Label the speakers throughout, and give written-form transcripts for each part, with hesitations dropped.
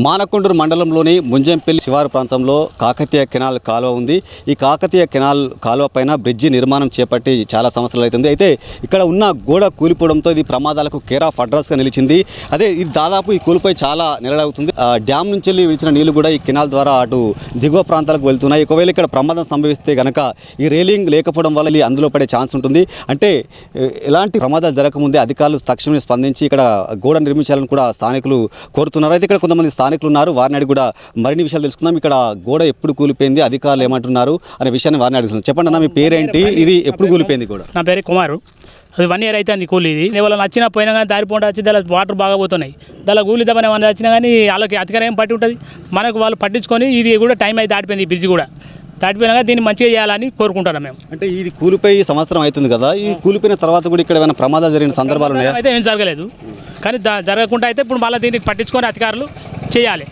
Speaker 1: మానకొండూరు మండలంలోని ముంజంపల్లి శివారు ప్రాంతంలో కాకతీయ కెనాల్ కాలువ ఉంది. ఈ కాకతీయ కెనాల్ కాలువ పైన బ్రిడ్జి నిర్మాణం చేపట్టి చాలా సంవత్సరాలు అవుతుంది. అయితే ఇక్కడ ఉన్న గోడ కూలిపోవడంతో ఇది ప్రమాదాలకు కేర్ ఆఫ్ అడ్రస్గా నిలిచింది. అదే ఇది దాదాపు ఈ కూలిపోయి చాలా నెలలవుతుంది. డ్యామ్ నుంచి వెళ్ళి విడిచిన నీళ్లు కూడా ఈ కెనాల్ ద్వారా అటు దిగువ ప్రాంతాలకు వెళ్తున్నాయి. ఒకవేళ ఇక్కడ ప్రమాదం సంభవిస్తే గనక ఈ రైలింగ్ లేకపోవడం వల్ల అందులో పడే ఛాన్స్ ఉంటుంది. అంటే ఎలాంటి ప్రమాదాలు జరగకముందే అధికారులు తక్షణమే స్పందించి ఇక్కడ గోడ నిర్మించాలని కూడా స్థానికులు కోరుతున్నారు. అయితే ఇక్కడ కొంతమంది స్థానికులు ఉన్నారు, వారిని అడిగి కూడా మరిన్ని విషయాలు తెలుసుకుందాం. ఇక్కడ గోడ ఎప్పుడు కూలిపోయింది, అధికారులు ఏమంటున్నారు అనే విషయాన్ని వారిని అడుగుతున్నాం. చెప్పండి అన్న, మీ పేరేంటి, ఇది ఎప్పుడు కూలిపోయింది కూడా?
Speaker 2: నా పేరు కుమారు. అది 1 year అయితే అంది కూలి. ఇది ఎవరైనా నచ్చినా పోయినా కానీ దారిపోంట వచ్చి దాని వాటర్ బాగా పోతున్నాయి. దాని కూలి దమని ఏమైనా వచ్చినా కానీ వాళ్ళకి అధికారం ఏం పట్టి ఉంటుంది, మనకు వాళ్ళు పట్టించుకొని ఇది కూడా టైం అయితే దాటిపోయింది. ఈ బ్రిడ్జ్ కూడా దాటిపోయినా దీన్ని మంచిగా చేయాలని కోరుకుంటున్నాం మేము.
Speaker 1: అంటే ఇది కూలిపోయి సంవత్సరం అవుతుంది కదా, ఈ కూలిపోయిన తర్వాత కూడా ఇక్కడ ఏమైనా ప్రమాదాలు జరిగిన సందర్భాలు ఉన్నాయా?
Speaker 2: అయితే ఏం జరగలేదు, కానీ జరగకుండా అయితే ఇప్పుడు మళ్ళీ దీనికి పట్టించుకొని అధికారులు చేయాలి.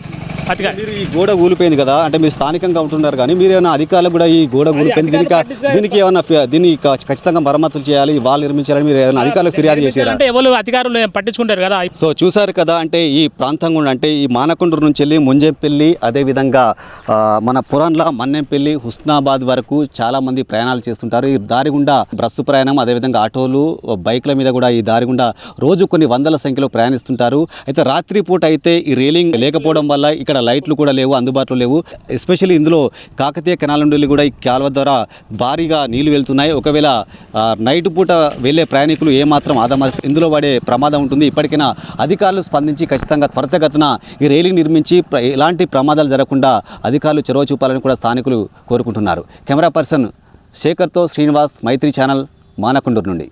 Speaker 1: మీరు ఈ గోడ కూలిపోయింది కదా, అంటే మీరు స్థానికంగా ఉంటున్నారు కానీ మీరు ఏమైనా అధికారులు కూడా ఈ గోడ కూలిపోయింది దీనికి ఏమైనా దీన్ని ఖచ్చితంగా మరమ్మతులు చేయాలి, వాళ్ళు నిర్మించాలని మీరు ఏమైనా అధికారులకు ఫిర్యాదు చేశారు?
Speaker 2: అంటే ఎవరు అధికారులు పట్టించుకుంటారు కదా.
Speaker 1: సో చూసారు కదా, అంటే ఈ ప్రాంతం కూడా అంటే ఈ మానకొండూరు నుంచి వెళ్ళి ముంజంపల్లి, అదేవిధంగా మన పురాన్ల మన్నెంపల్లి, హుస్నాబాద్ వరకు చాలామంది ప్రయాణాలు చేస్తుంటారు. ఈ దారి గుండా బస్సు ప్రయాణం, అదేవిధంగా ఆటోలు, బైక్ల మీద కూడా ఈ దారి గుండా రోజు కొన్ని వందల సంఖ్యలో ప్రయాణిస్తుంటారు. అయితే రాత్రిపూట అయితే ఈ రైలింగ్ లేకపోవడం వల్ల ఇక్కడ లైట్లు కూడా లేవు, అందుబాటులో లేవు. ఎస్పెషల్లీ ఇందులో కాకతీయ కెనాల్ నుండి కూడా ఈ కాలువ ద్వారా భారీగా నీళ్లు వెళ్తున్నాయి. ఒకవేళ నైట్ పూట వెళ్ళే ప్రయాణికులు ఏమాత్రం ఆదమరిస్తే ఇందులో పడే ప్రమాదం ఉంటుంది. ఇప్పటికైనా అధికారులు స్పందించి ఖచ్చితంగా త్వరితగతిన ఈ రైలింగ్ నిర్మించి ఎలాంటి ప్రమాదాలు జరగకుండా అధికారులు చొరవ చూపాలని కూడా స్థానికులు కోరుకుంటున్నారు. కెమెరా పర్సన్ శేఖర్తో శ్రీనివాస్, మైత్రి ఛానల్, మానకొండూరు నుండి.